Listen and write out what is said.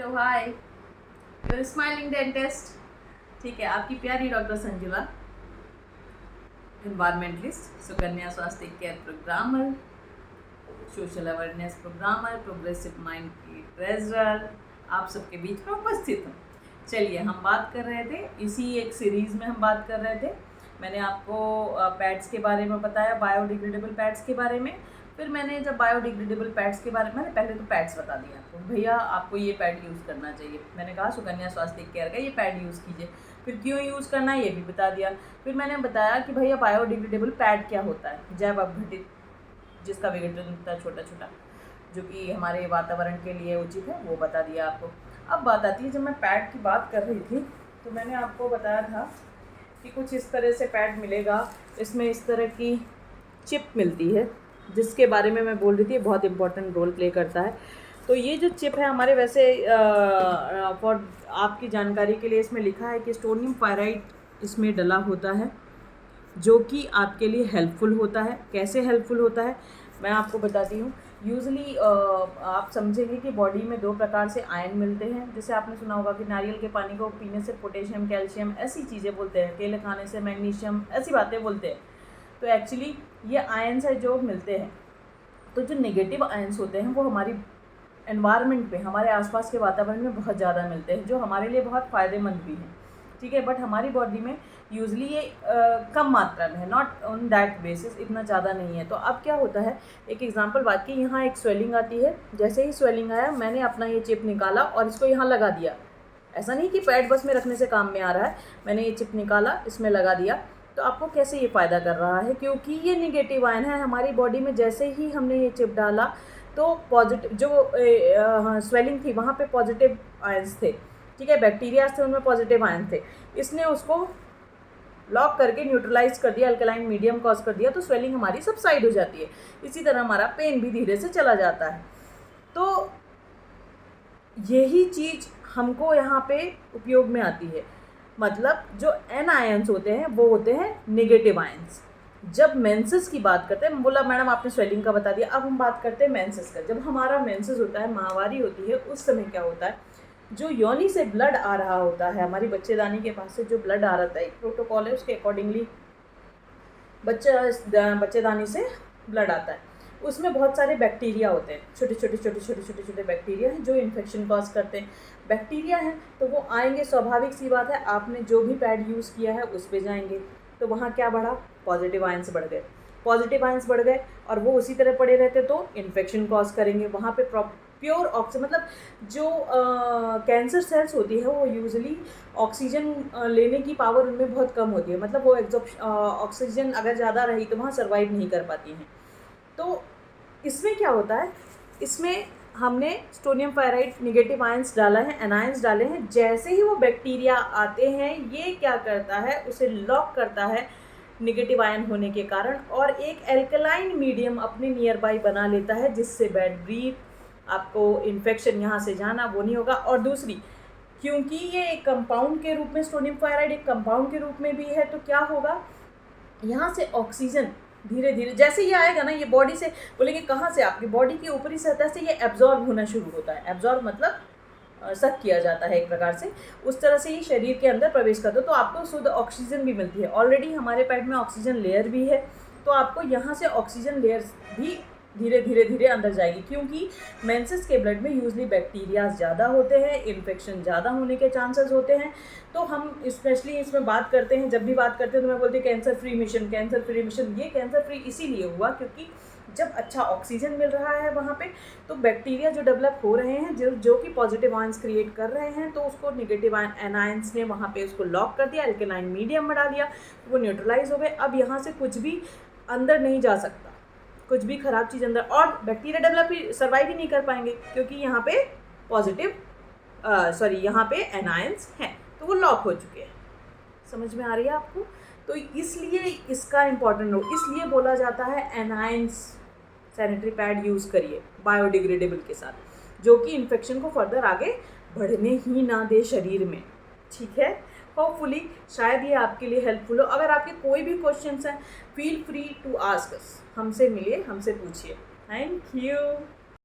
Hello hi, your smiling dentist. ठीक है, आपकी प्यारी डॉक्टर संजुला, इन्वायरमेंटलिस्ट, सुकन्या स्वास्थ्य care programmer, social awareness programmer, progressive mind की ट्रेजरर, आप सबके बीच में उपस्थित हूँ। चलिए, हम बात कर रहे थे, इसी एक सीरीज़ में हम बात कर रहे थे। मैंने आपको पैड्स के बारे में बताया, बायोडिग्रेडेबल पैड्स के बारे में। फिर मैंने जब बायोडिग्रेडेबल पैड्स के बारे में, मैंने पहले तो पैड्स बता दिया आपको, भैया आपको ये पैड यूज़ करना चाहिए। मैंने कहा सुकन्या स्वास्थ्य केयर का ये पैड यूज़ कीजिए। फिर क्यों यूज़ करना है ये भी बता दिया। फिर मैंने बताया कि भैया बायोडिग्रेडेबल पैड क्या होता है, जैव अपघटित, जिसका विघटन होता है छोटा छोटा, जो कि हमारे वातावरण के लिए उचित है, वो बता दिया आपको। अब बात आती है, जब मैं पैड की बात कर रही थी तो मैंने आपको बताया था कि कुछ इस तरह से पैड मिलेगा, इसमें इस तरह की चिप मिलती है, जिसके बारे में मैं बोल रही थी, बहुत इंपॉर्टेंट रोल प्ले करता है। तो ये जो चिप है हमारे, वैसे फॉर आपकी जानकारी के लिए इसमें लिखा है कि स्टोनियम फेराइड इसमें डला होता है, जो कि आपके लिए हेल्पफुल होता है। कैसे हेल्पफुल होता है मैं आपको बताती हूँ। यूजली आप समझेंगे कि बॉडी में दो प्रकार से आयन मिलते हैं। जैसे आपने सुना होगा कि नारियल के पानी को पीने से पोटेशियम, कैल्शियम, ऐसी चीज़ें बोलते हैं, केले खाने से मैग्नीशियम, ऐसी बातें बोलते हैं। तो एक्चुअली ये आयन्स है जो मिलते हैं। तो जो नेगेटिव आयन्स होते हैं वो हमारी एनवायरनमेंट पे, हमारे आसपास के वातावरण में बहुत ज़्यादा मिलते हैं, जो हमारे लिए बहुत फ़ायदेमंद भी हैं। ठीक है, बट हमारी बॉडी में यूजली ये कम मात्रा में है, नॉट ऑन दैट बेसिस, इतना ज़्यादा नहीं है। तो अब क्या होता है, एक एग्जांपल बाकी, यहाँ एक स्वेलिंग आती है। जैसे ही स्वेलिंग आया, मैंने अपना ये चिप निकाला और इसको यहाँ लगा दिया। ऐसा नहीं कि पैड बस में रखने से काम में आ रहा है, मैंने ये चिप निकाला, इसमें लगा दिया। तो आपको कैसे ये फ़ायदा कर रहा है, क्योंकि ये निगेटिव आयन है हमारी बॉडी में। जैसे ही हमने ये चिप डाला तो पॉजिटिव जो स्वेलिंग थी वहाँ पे पॉजिटिव आयन्स थे। ठीक है, बैक्टीरिया थे, उनमें पॉजिटिव आयन थे। इसने उसको लॉक करके न्यूट्रलाइज कर दिया, अल्कलाइन मीडियम कॉज कर दिया, तो स्वेलिंग हमारी सबसाइड हो जाती है। इसी तरह हमारा पेन भी धीरे से चला जाता है। तो यही चीज़ हमको यहाँ पे उपयोग में आती है। मतलब जो एन आयन्स होते हैं वो होते हैं नेगेटिव आयन्स। जब मेंसेस की बात करते हैं, बोला मैडम आपने स्वेलिंग का बता दिया, अब हम बात करते हैं मेंसेस का। जब हमारा मेंसेस होता है, माहवारी होती है, उस समय क्या होता है, जो योनि से ब्लड आ रहा होता है, हमारी बच्चेदानी के पास से जो ब्लड आ रहा था, एक प्रोटोकॉल है, उसके अकॉर्डिंगली बच्चेदानी से ब्लड आता है। उसमें बहुत सारे बैक्टीरिया होते हैं, छोटे छोटे बैक्टीरिया हैं जो इन्फेक्शन कॉज करते हैं। बैक्टीरिया हैं तो वो आएंगे, स्वाभाविक सी बात है, आपने जो भी पैड यूज़ किया है उस पे जाएंगे। तो वहाँ क्या बढ़ा, पॉजिटिव आयन्स बढ़ गए। पॉजिटिव आयन्स बढ़ गए और वो उसी तरह पड़े रहते तो इन्फेक्शन कॉज करेंगे। वहाँ पे प्योर ऑक्सीजन, मतलब जो कैंसर सेल्स होती है वो यूजुअली ऑक्सीजन लेने की पावर उनमें बहुत कम होती है। मतलब वो ऑक्सीजन अगर ज़्यादा रही तो वहाँ सर्वाइव नहीं कर पाती हैं। तो इसमें क्या होता है, इसमें हमने स्टोनियम फेराइड निगेटिव आयंस डाला है, एनायंस डाले हैं। जैसे ही वो बैक्टीरिया आते हैं, ये क्या करता है, उसे लॉक करता है निगेटिव आयन होने के कारण, और एक एल्कलाइन मीडियम अपने नियर बाई बना लेता है, जिससे बैड ब्रीथ, आपको इन्फेक्शन यहाँ से जाना वो नहीं होगा। और दूसरी, क्योंकि ये एक कंपाउंड के रूप में, स्टोनियम फेराइड एक कंपाउंड के रूप में भी है, तो क्या होगा, यहाँ से ऑक्सीजन धीरे धीरे जैसे ये आएगा ना, ये बॉडी से, बोलेंगे कहाँ से, आपकी बॉडी की ऊपरी सतह से ये एब्जॉर्ब होना शुरू होता है। एब्जॉर्ब मतलब सक किया जाता है एक प्रकार से, उस तरह से ही शरीर के अंदर प्रवेश करता है। तो आपको शुद्ध ऑक्सीजन भी मिलती है। ऑलरेडी हमारे पेट में ऑक्सीजन लेयर भी है, तो आपको यहाँ से ऑक्सीजन लेयर भी धीरे धीरे अंदर जाएगी। क्योंकि मेंसेस के ब्लड में यूजली बैक्टीरिया ज़्यादा होते हैं, इन्फेक्शन ज़्यादा होने के चांसेस होते हैं। तो हम स्पेशली इसमें बात करते हैं, जब भी बात करते हैं तो मैं बोलती हूँ cancer free mission, cancer free mission. ये कैंसर फ्री इसीलिए हुआ क्योंकि जब अच्छा ऑक्सीजन मिल रहा है वहाँ पे, तो बैक्टीरिया जो डेवलप हो रहे हैं, जो कि पॉजिटिव आयंस क्रिएट कर रहे हैं, तो उसको निगेटिव आयंस ने वहाँ पे उसको लॉक कर दिया, अल्कलाइन मीडियम बढ़ा दिया, वो न्यूट्रलाइज हो गए। अब यहाँ से कुछ भी अंदर नहीं जा सकता, कुछ भी खराब चीज़ अंदर, और बैक्टीरिया डेवलप ही, सर्वाइव ही नहीं कर पाएंगे, क्योंकि यहाँ पे यहाँ पे एनायंस हैं, तो वो लॉक हो चुके हैं। समझ में आ रही है आपको? तो इसलिए इसका इम्पोर्टेंट हो, इसलिए बोला जाता है एनायंस सैनिटरी पैड यूज़ करिए बायोडिग्रेडेबल के साथ, जो कि इन्फेक्शन को फर्दर आगे बढ़ने ही ना दे शरीर में। ठीक है, होपफुली शायद ये आपके लिए हेल्पफुल हो। अगर आपके कोई भी क्वेश्चंस हैं, feel free to ask us, हमसे मिलिए, हमसे पूछिए। Thank you.